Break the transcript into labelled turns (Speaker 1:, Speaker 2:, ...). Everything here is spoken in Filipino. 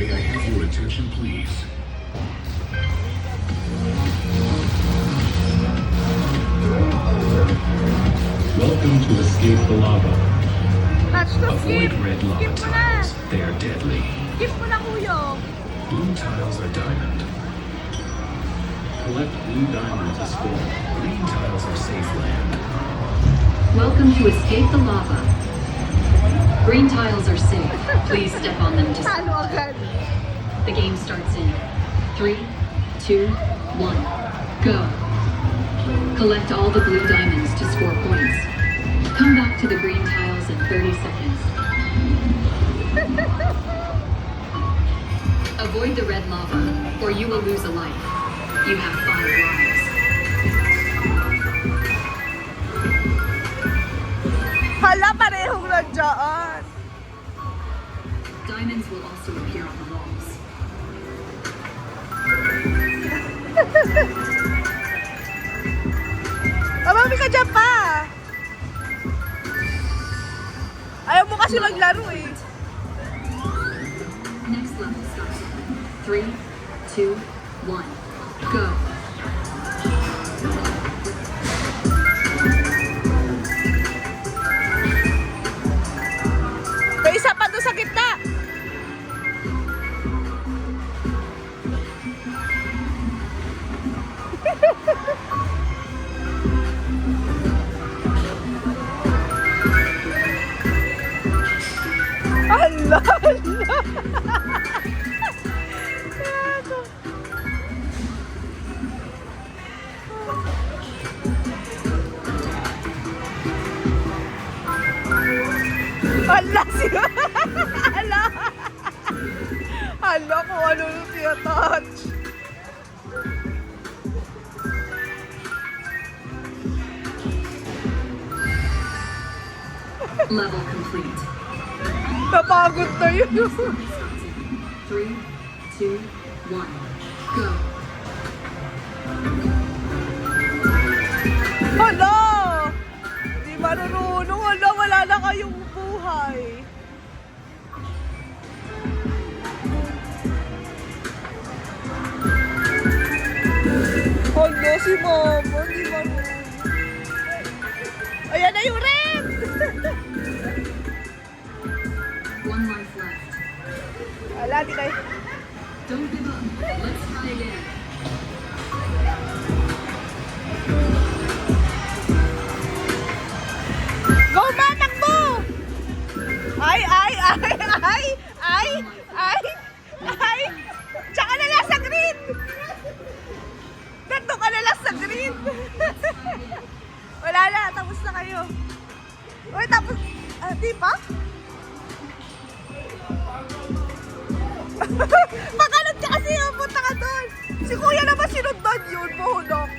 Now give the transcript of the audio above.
Speaker 1: May I have your attention, please? Welcome to Escape the Lava.
Speaker 2: Touch the
Speaker 1: Avoid
Speaker 2: skip.
Speaker 1: red lava
Speaker 2: Skip mo na.
Speaker 1: tiles. They are deadly.
Speaker 2: Skip mo na, kuya.
Speaker 1: Blue tiles are diamond. Collect blue diamond to score. Green tiles are safe land.
Speaker 3: Welcome to Escape the Lava. Green tiles are safe. Please step on them to
Speaker 2: Talo agad.
Speaker 3: The game starts in 3, 2, 1, go. Collect all the blue diamonds to score points. Come back to the green tiles in 30 seconds. Avoid the red lava, or you will lose a life. You have 5 lives.
Speaker 2: Hala, parehong nandiyan.
Speaker 3: Diamonds will also appear on the walls.
Speaker 2: Mami ka dyan pa. Ayaw mo kasi maglaro eh.
Speaker 3: Next level starts in 3, 2, 1, go.
Speaker 2: May isa pa doon sa gitna. Hala, hala. Hala, siya. Hala. Hala kung ano yung tinatouch.
Speaker 3: Level complete.
Speaker 2: Napagod na yun.
Speaker 3: Next level starts in 3, 2, 1, go.
Speaker 2: Hala! Hindi marunong. Hala, wala na kayong buhay. Hala, si Mama. Hindi marunong. Ayan na yung red!
Speaker 3: 1 life left.
Speaker 2: Hala, di kayo.
Speaker 3: Don't give up. Let's try again.
Speaker 2: Go, Ma! Takbo! Ay! Tsaka na lang sa green! Nandun ka na lang sa green! Wala na, tapos na kayo. Uy, tapos... di pa? Makalot ka kasi, punta ka doon. Si Kuya naman sinundan yun, mohonok.